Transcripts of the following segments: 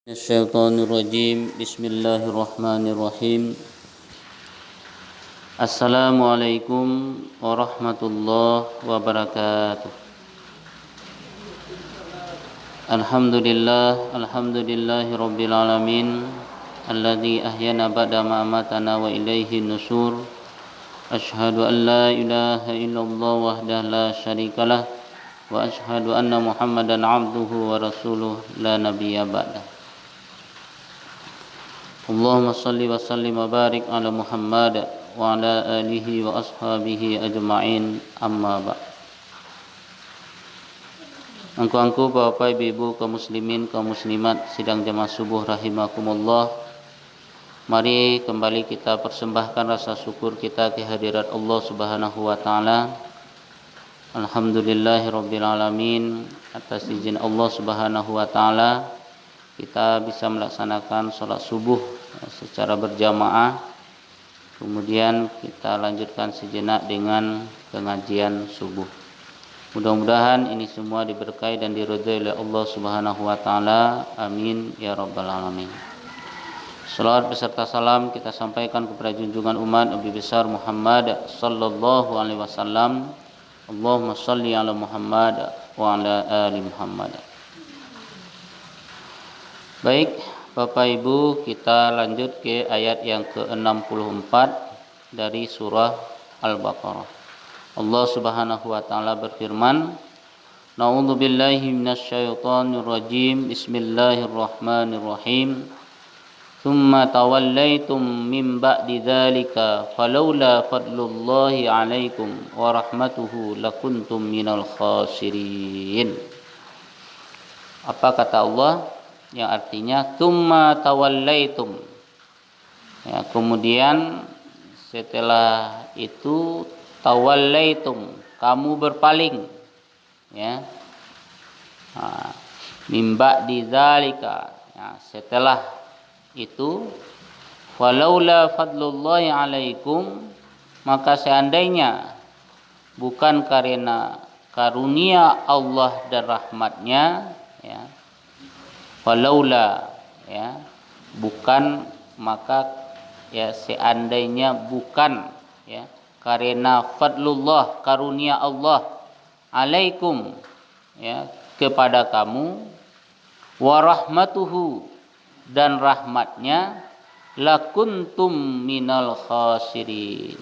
Asyaitonirrajim. Bismillahirrahmanirrahim. Assalamualaikum warahmatullahi wabarakatuh. Alhamdulillahi rabbil alamin, alladzi ahyana ba'da ma amatana wa ilaihi nusyur. Asyhadu an la ilaha illallah wahdahu la syarikalah wa asyhadu anna Muhammadan abduhu wa rasuluh la nabiyya ba'dah. Allahumma salli wa sallim wa barik ala Muhammad wa ala alihi wa ashabihi ajma'in, amma ba'. Angku-angku bapak ibu kaum muslimin kaum muslimat sidang jamaah subuh rahimakumullah. Mari kembali kita persembahkan rasa syukur kita kehadirat Allah Subhanahu wa taala. Alhamdulillahirabbil alamin, atas izin Allah Subhanahu wa taala kita bisa melaksanakan sholat subuh secara berjamaah. Kemudian kita lanjutkan sejenak dengan pengajian subuh. Mudah-mudahan ini semua diberkahi dan diridhai oleh Allah Subhanahu wa taala. Amin ya rabbal alamin. Salawat beserta salam kita sampaikan kepada junjungan umat Nabi besar Muhammad sallallahu alaihi wasallam. Allahumma shalli ala Muhammad wa ala ali Muhammad. Baik, Bapak Ibu, kita lanjut ke ayat yang ke-64 dari surah Al-Baqarah. Allah Subhanahu wa taala berfirman, Na'udzubillahi minasyaitonir rajim. Bismillahirrahmanirrahim. Tsumma tawallaitum min ba'di dzalika falaula fadlullahi 'alaikum wa rahmatuhu lakuntum minal khasirin. Apa kata Allah? Yang artinya tsumma tawallaitum, ya, kemudian setelah itu tawallaitum, kamu berpaling, ya. Mim ba'di dzalika, ya, setelah itu falaula fadlullahi 'alaikum, maka seandainya bukan karena karunia Allah dan rahmatnya, ya, falaula, ya, bukan, maka, ya, seandainya bukan, ya, karena fadlullah, karunia Allah, alaikum, ya, kepada kamu, wa rahmatuhu, dan rahmatnya, lakuntum minal khasirin,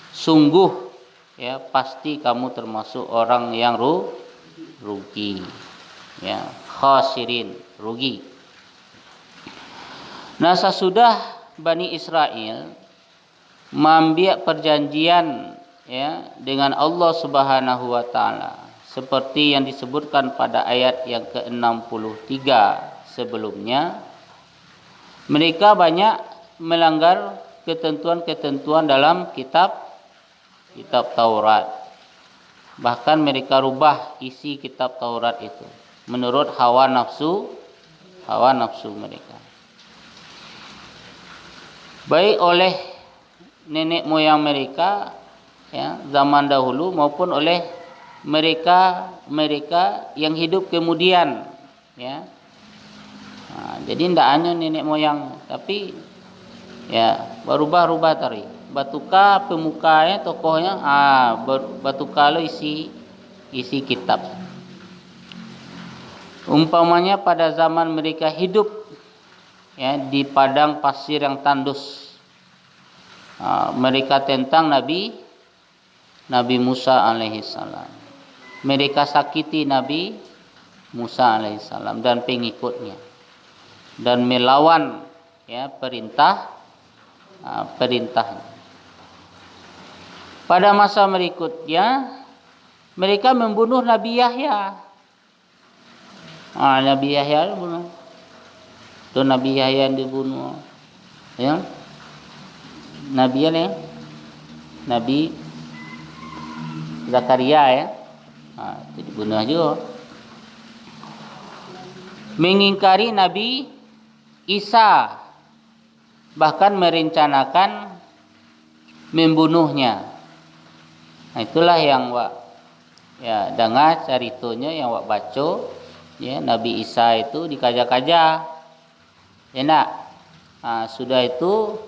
sungguh, ya, pasti kamu termasuk orang yang rugi, ya, khasirin, rugi. Nah, sesudah Bani Israel membuat perjanjian, ya, dengan Allah Subhanahu wa taala seperti yang disebutkan pada ayat yang ke-63 sebelumnya, mereka banyak melanggar ketentuan-ketentuan dalam kitab Taurat. Bahkan mereka rubah isi kitab Taurat itu menurut hawa nafsu mereka. Baik oleh nenek moyang mereka, ya, zaman dahulu maupun oleh mereka yang hidup kemudian, ya. Jadi tidak hanya nenek moyang, tapi, ya, berubah-ubah tadi. Batuka pemukanya, tokohnya, batuka lo isi kitab. Umpamanya pada zaman mereka hidup, ya, di padang pasir yang tandus, mereka tentang Nabi Musa alaihissalam. Mereka sakiti Nabi Musa alaihissalam dan pengikutnya, dan melawan, ya, perintahnya. Pada masa berikutnya mereka membunuh Nabi Yahya. Nabi Yahya dibunuh. Itu Nabi Yahya yang dibunuh, ya. Nabi Zakaria, ya, itu dibunuh juga. Mengingkari Nabi Isa, bahkan merencanakan membunuhnya. Nah, itulah yang ya, dengar ceritanya yang baca, ya, Nabi Isa itu dikaja-kaja Enak. Sudah itu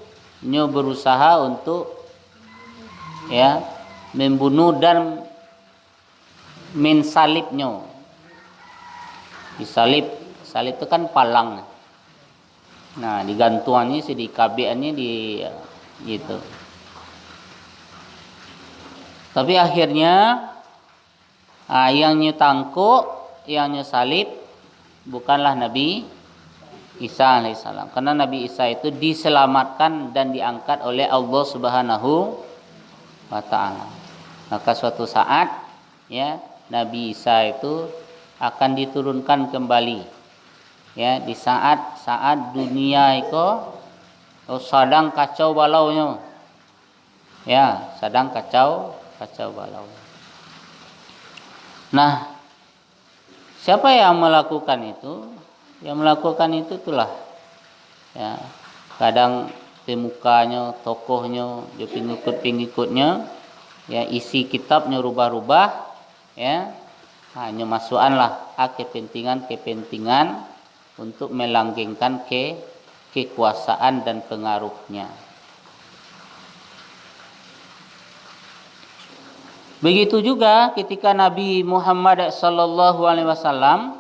nyo berusaha untuk ya membunuh dan mensalib nyo. Disalib, salib itu kan palang. Nah, digantungannya sih di kabeannya di gitu. Tapi akhirnya yang nyo tangkuk, yang nyo salib bukanlah Nabi Isa alaihissalam, karena Nabi Isa itu diselamatkan dan diangkat oleh Allah Subhanahu wa taala. Maka suatu saat ya Nabi Isa itu akan diturunkan kembali ya di saat dunia itu sedang kacau balaunya. Ya, sedang kacau balau. Nah, siapa yang melakukan itu? Yang melakukan itu itulah ya kadang temukanya, tokohnya, dia pengikut-pengikutnya ya isi kitabnya rubah-rubah ya hanya masukanlah kepentingan untuk melanggengkan kekuasaan dan pengaruhnya. Begitu juga ketika Nabi Muhammad sallallahu alaihi wasallam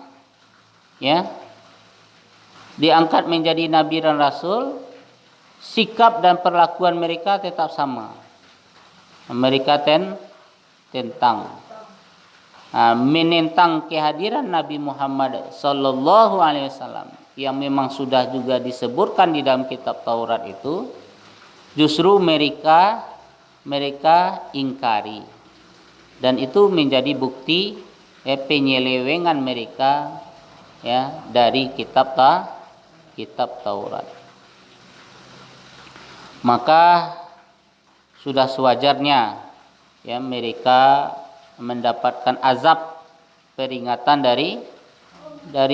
ya diangkat menjadi nabi dan rasul, sikap dan perlakuan mereka tetap sama. Mereka menentang kehadiran Nabi Muhammad sallallahu alaihi wasallam yang memang sudah juga disebutkan di dalam kitab Taurat itu, justru mereka ingkari. Dan itu menjadi bukti penyelewengan mereka ya dari kitab Taurat. Maka sudah sewajarnya ya mereka mendapatkan azab peringatan dari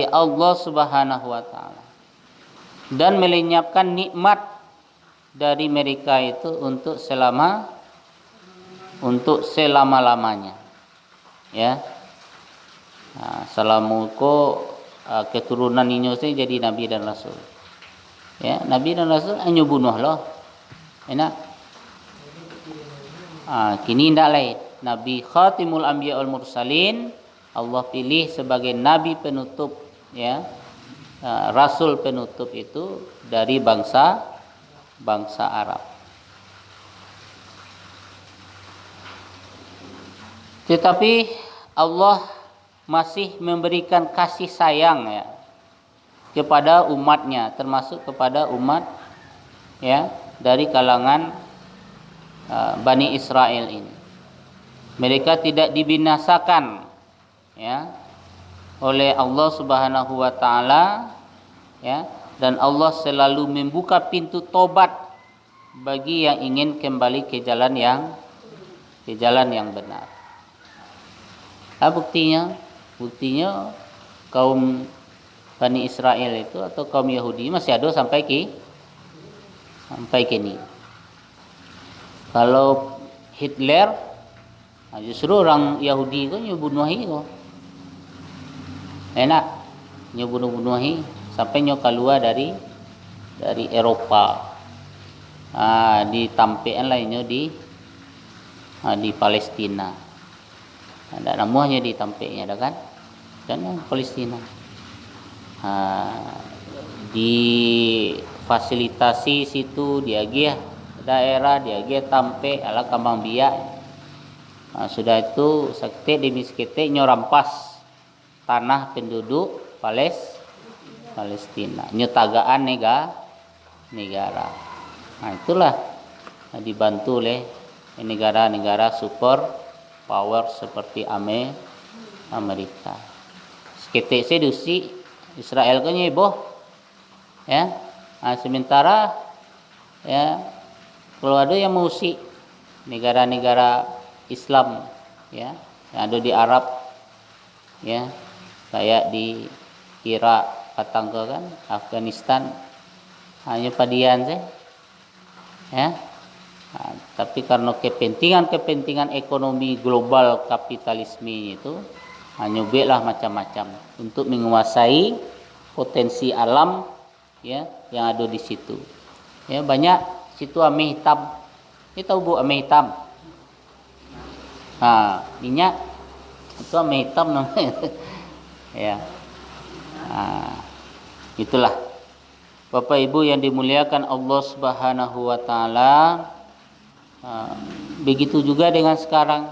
Allah Subhanahu wa taala dan melenyapkan nikmat dari mereka itu untuk selama-lamanya ya. Salamuko keturunan inyo saya jadi nabi dan rasul. Ya, nabi dan rasul hanya bunuh loh. Enak. Kini ndak lain. Nabi Khatimul Anbiya wal Mursalin Allah pilih sebagai nabi penutup ya. Rasul penutup itu dari bangsa Arab. Tetapi Allah masih memberikan kasih sayang ya kepada umatnya, termasuk kepada umat ya dari kalangan Bani Israel ini. Mereka tidak dibinasakan ya oleh Allah Subhanahu wa taala ya, dan Allah selalu membuka pintu tobat bagi yang ingin kembali ke jalan yang benar. Buktinya kaum Bani Israel itu atau kaum Yahudi masih ada sampai kini. Kalau Hitler justru orang Yahudi itu nyebunuhi kok. Enak nyebunuhi sampai nyo keluar dari Eropa. Ditampean lainnya di Palestina. Ada namanya di tampeknya ada kan? Dan Palestina. Difasilitasi situ dia daerah dia tampe ala kambang biak. Sudah itu sekte demi sekte nyorampas tanah penduduk Palestina, nyetagaan negara. Itulah dibantu oleh negara-negara super power seperti Amerika. Sekte sedusi Israel kan nyeboh ya. Sementara ya kalau ada yang mengusik negara-negara Islam ya yang ada di Arab ya kayak di Irak, Patangga kan, Afghanistan hanya padian sih ya. Tapi karena kepentingan ekonomi global kapitalisme itu nyobeklah macam-macam untuk menguasai potensi alam ya yang ada di situ. Ya, banyak situ ame hitam. Ini tahu Bu ame hitam? Nah, minyak itu ame hitam namanya. Ya. Nah, itulah. Bapak Ibu yang dimuliakan Allah Subhanahu wa taala. Begitu juga dengan sekarang.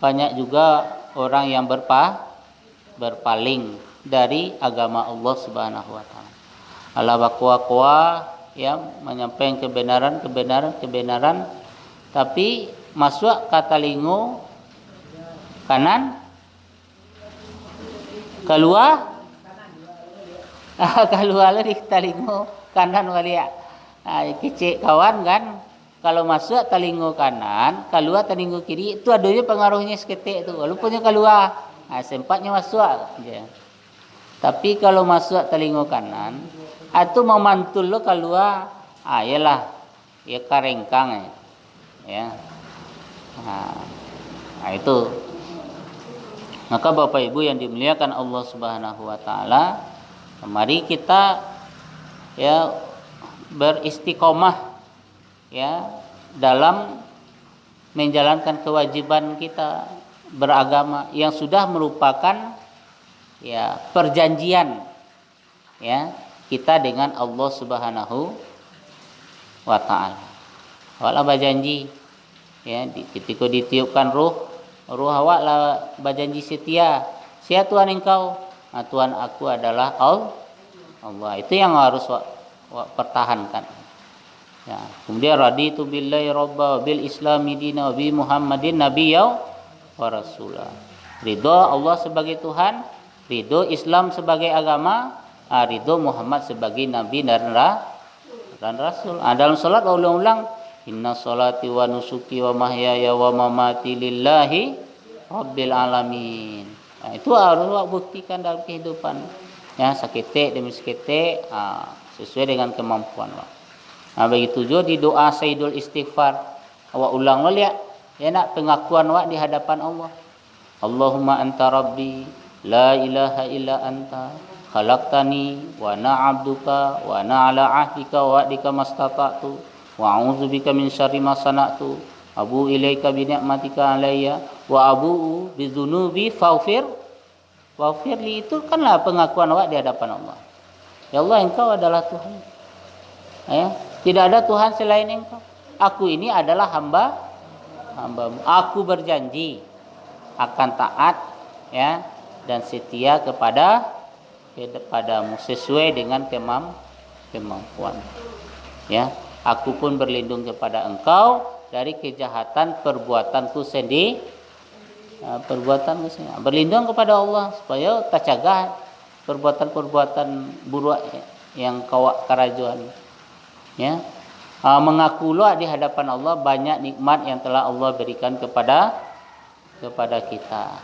Banyak juga orang yang berpaling dari agama Allah Subhanahu wa taala. Allah bakwa-kwa ya menyampaikan kebenaran, tapi masuk ke telinga kanan, keluar di telinga kanan walia. Kecik kawan kan, kalau masuk telinga kanan, keluar telinga kiri, itu adanya pengaruhnya seketik tu. Kalau punya keluar, sempatnya masuk aja. Tapi kalau masuk telinga kanan, itu memantul lo keluar, yalah, ya karengkang ya. Nah, itu. Maka Bapak Ibu yang dimuliakan Allah Subhanahu wa taala, mari kita ya beristiqomah ya dalam menjalankan kewajiban kita beragama yang sudah merupakan ya perjanjian ya kita dengan Allah Subhanahu wa taala. Awak lah berjanji ya ketika ditiupkan ruh awak lah berjanji setia. Sia Tuhan engkau, Tuhan aku adalah Allah. Itu yang harus awak pertahankan. Ya, kemudian raditu billahi robba bil islami dina wa bi Muhammadin nabiyya wa rasulah. Ridho Allah sebagai Tuhan, ridho Islam sebagai agama, ridho Muhammad sebagai nabi dan rasul. Dalam salat ulang-ulang inna salati wa nusuki wa mahyaya wa mamati lillahi rabbil alamin. Itu harus buktikan dalam kehidupan. Ya, seketik demi seketik sesuai dengan kemampuan awak. Begitu juga di doa Sayyidul Istighfar. Awak ulang lihat ya nak pengakuan awak di hadapan Allah. Allahumma anta rabbi la ilaha illa anta khalaqtani wa ana 'abduka wa ana 'ala 'ahdika wa wa'dika mastata'tu wa a'udzubika min syarri ma sana'tu abu ilaika bi ni'matika 'alayya wa abu bi dzunubi faghfir li. Itu kanlah pengakuan awak di hadapan Allah. Ya Allah, engkau adalah Tuhan. Ya, tidak ada Tuhan selain engkau. Aku ini adalah hambamu. Aku berjanji akan taat ya dan setia kepadamu sesuai dengan kemampuan. Ya, aku pun berlindung kepada engkau dari kejahatan perbuatanku sendiri. Berlindung kepada Allah supaya tak cegah perbuatan-perbuatan buruk yang kawak kerajuan. Ya, mengakulah di hadapan Allah banyak nikmat yang telah Allah berikan kepada kita.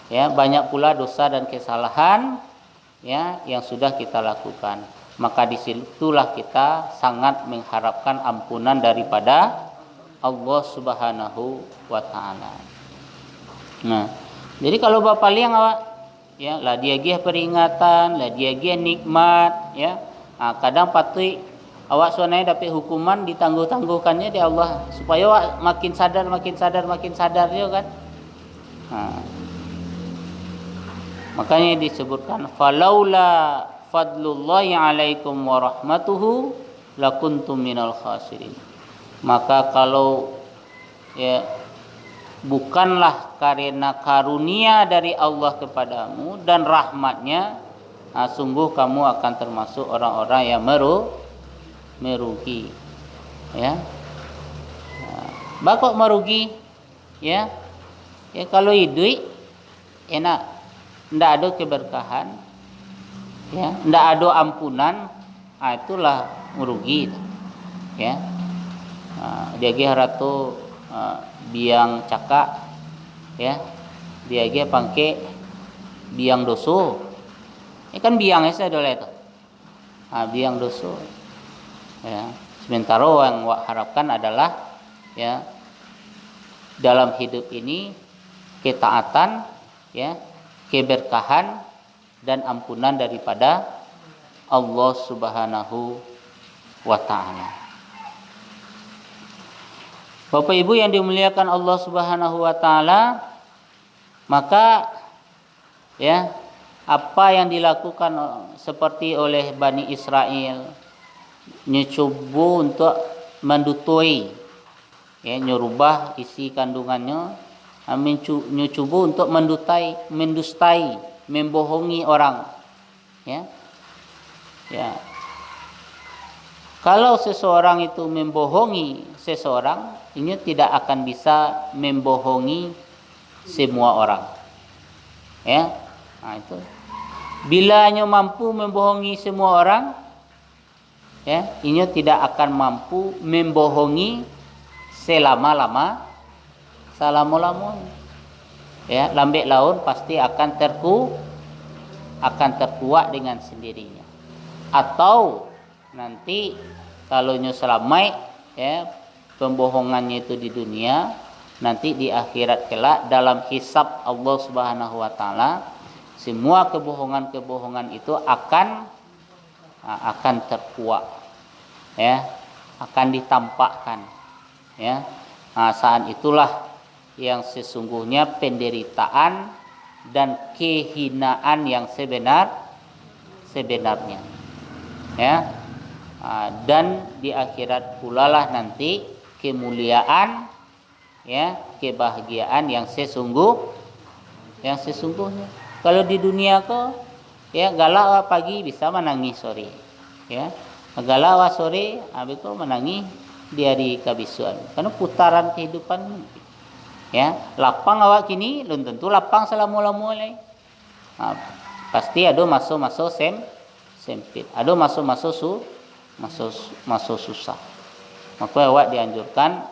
Ya, banyak pula dosa dan kesalahan ya yang sudah kita lakukan. Maka disitulah kita sangat mengharapkan ampunan daripada Allah Subhanahu wa taala. Nah, jadi kalau bapak liang awak ya lah dia gih peringatan, lah dia gih nikmat ya. Kadang patut awak suanai dapat hukuman ditangguh-tangguhkannya di Allah supaya awak makin sadar juga kan. Makanya disebutkan falaula fadlullahi alaikum wa rahmatuhu lakuntum minal khasirin. Maka kalau ya bukanlah karena karunia dari Allah kepadamu dan rahmatnya, sungguh kamu akan termasuk orang-orang yang merugi. Ya, bakok merugi. Ya, kalau hidup enak, ndak ada keberkahan, ya, ndak ada ampunan, itulah merugi. Ya, dia haratu biang cakak ya dia pangke biang doso kan biangnya saya dole itu biang doso ya. Sementara yang wak harapkan adalah ya dalam hidup ini ketaatan ya keberkahan dan ampunan daripada Allah Subhanahu wa taala. Bapak Ibu yang dimuliakan Allah Subhanahu wa taala, maka ya, apa yang dilakukan seperti oleh Bani Israel, mencoba untuk mendutui, ya, nyerubah isi kandungannya, mencoba untuk mendustai, membohongi orang, ya. Ya. Kalau seseorang itu membohongi seseorang, ini tidak akan bisa membohongi semua orang. Ya. Nah, itu. Bila hanya mampu membohongi semua orang, ya, ini tidak akan mampu membohongi selama-lamanya. Ya, lambat laun pasti akan terkuak dengan sendirinya. Atau nanti kalau selamat, ya, pembohongannya itu di dunia, nanti di akhirat kelak dalam hisab Allah Subhanahu wa taala, semua kebohongan itu akan terkuak, ya, akan ditampakkan, ya. Nah, saat itulah yang sesungguhnya penderitaan dan kehinaan yang sebenarnya, ya. Dan di akhirat pula lah nanti kemuliaan, ya, kebahagiaan yang sesungguhnya. Kalau di dunia kok, ya, galak pagi bisa menangis sore, ya, galak sore habis kok menangis di hari kabisuan, karena putaran kehidupan, ya. Lapang awak kini belum tentu lapang selama-lamanya. Pasti ada masuk sempit, ada masuk susah. Maka awak dianjurkan,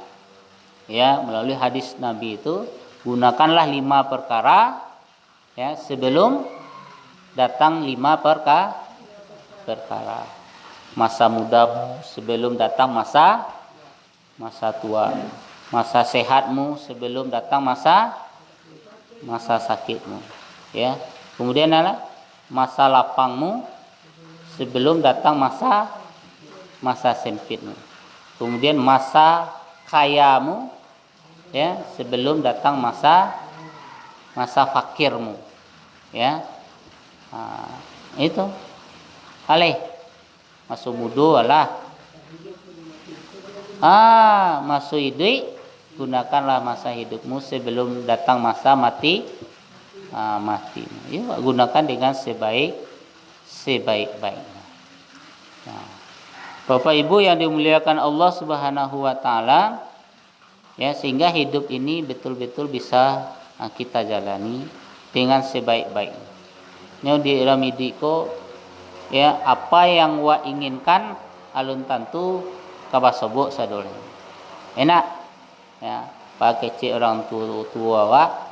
ya, melalui hadis Nabi itu, gunakanlah 5 perkara, ya, sebelum datang 5 perkara. Masa mudamu sebelum datang masa tua, masa sehatmu sebelum datang masa sakitmu, ya. Kemudian adalah masa lapangmu sebelum datang masa sempitmu. Kemudian masa kayamu, ya, sebelum datang masa fakirmu, ya. Itu alih masuk muda lah, masuk hidup, gunakanlah masa hidupmu sebelum datang masa mati. Ya, gunakan dengan sebaik-baiknya. Nah, Bapak Ibu yang dimuliakan Allah Subhanahu wa taala, ya, sehingga hidup ini betul-betul bisa kita jalani dengan sebaik-baiknya. Ini di ramidiko, ya, apa yang wa inginkan alun tantu kabasobok sadole. Enak, ya, pakai cek orang tua wa,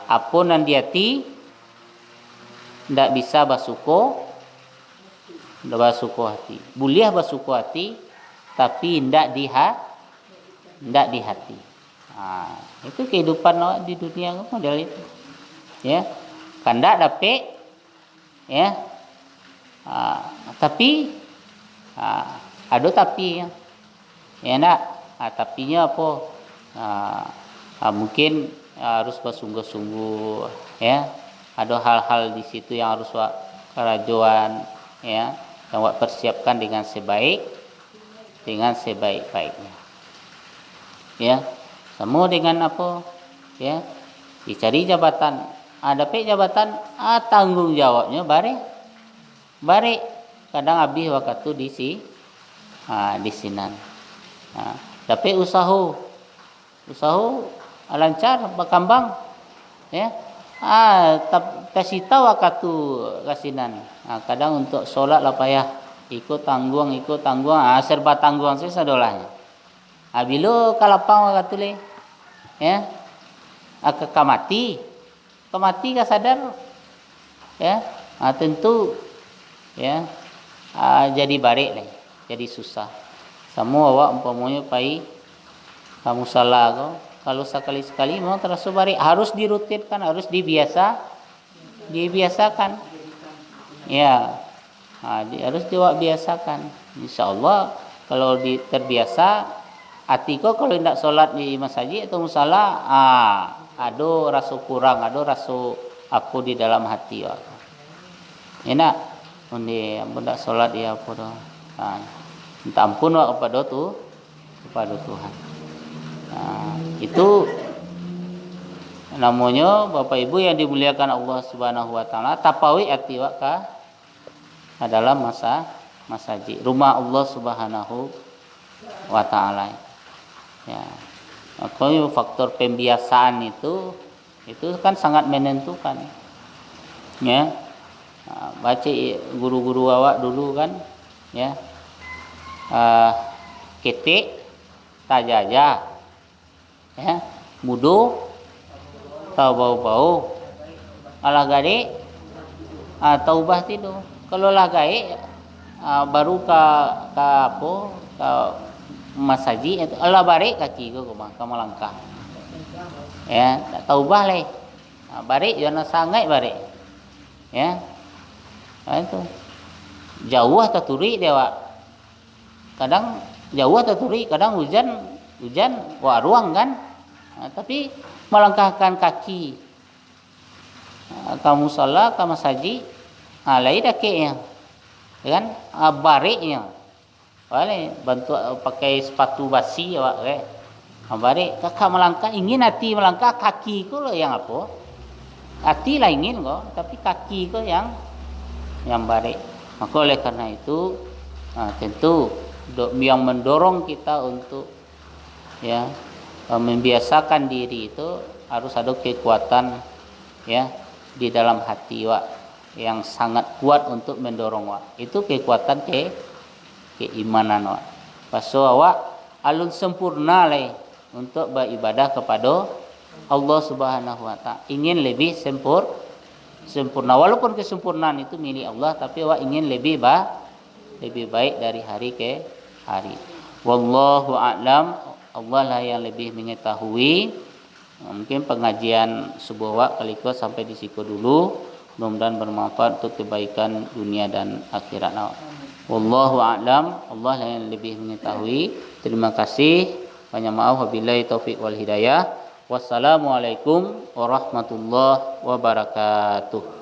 apa nan diati ndak bisa basuko hati. Boleh basuko hati tapi ndak di hati. Itu kehidupan di dunia model itu. Ya. Kan ndak dapet, ya. Tapi ada tapi, ya, ndak. Tapinya apa? Mungkin harus bersungguh-sungguh, ya. Ada hal-hal di situ yang harus kerajuan, ya, yang persiapkan dengan sebaik-baiknya, ya. Sama dengan apa, ya, dicari jabatan, dapat jabatan, tanggung jawabnya bare kadang habis waktu di sinan. Dapat usaha lancar berkembang, ya. Kasih tahu waktu kasinan. Kadang untuk sholat lah payah ikut tanggung, serba tanggung sih sadolahnya. Bila kalapang waktu le, ya, kamati ka sadar, ya, tentu, ya, jadi barik lah, jadi susah. Semua awak umpamanya pai kamu salah kau, kalau sekali-sekali mau terasa barik, harus dirutinkan, harus dibiasakan, ya. Harus biasakan. Insya Allah kalau terbiasa, hati kau kalau tidak sholat di masjid atau musala, ada rasa kurang, ada rasa aku di dalam hati. Enak, undi ampun tak sholat ya apa dah. Minta ampun kepada Tuhan. Itu namanya Bapak Ibu yang dimuliakan Allah Subhanahu wa taala, tapawi hati ka adalah masjid, rumah Allah Subhanahu wa taala. Ya. Makanya faktor pembiasaan itu kan sangat menentukan. Ya. Baca guru-guru awak dulu kan, ya. Ketik tajaja. Ya, mudu tau bau-bau. Alah gade taubah tidu. Kalau lah gae baru ka masaji itu Allah barik kaki ko ka melangkah. Ya, tak taubah le. Barik yana sangai barik. Ya. Itu. Jauh atau turi dewa. Kadang jauh atau turi, kadang hujan ruang kan. Tapi melangkahkan kaki kamu salah ka masaji lain dakenya. Kan bariknya. Boleh bantu pakai sepatu basi awak ke. Barik kakak melangkah, ingin hati melangkah, kaki ku lo yang apa? Hati lah ingin kok, tapi kaki ku yang barik. Maka oleh karena itu tentu yang mendorong kita untuk ya membiasakan diri itu harus ada kekuatan ya di dalam hati wak yang sangat kuat untuk mendorong wak. Itu kekuatan keimanan wak. Paso awak alun sempurna le untuk beribadah kepada Allah Subhanahu wa taala. Ingin lebih sempurna, walaupun kesempurnaan itu milik Allah, tapi awak ingin lebih baik dari hari ke hari. Wallahu a'lam. Allah lah yang lebih mengetahui. Mungkin pengajian sebuah wak kali itu sampai di situ dulu. Mudah-mudahan bermanfaat untuk kebaikan dunia dan akhirat. Wallahu a'lam. Allah lah yang lebih mengetahui. Terima kasih. Banyak maaf, wabillahi taufiq wal hidayah. Wassalamualaikum warahmatullahi wabarakatuh.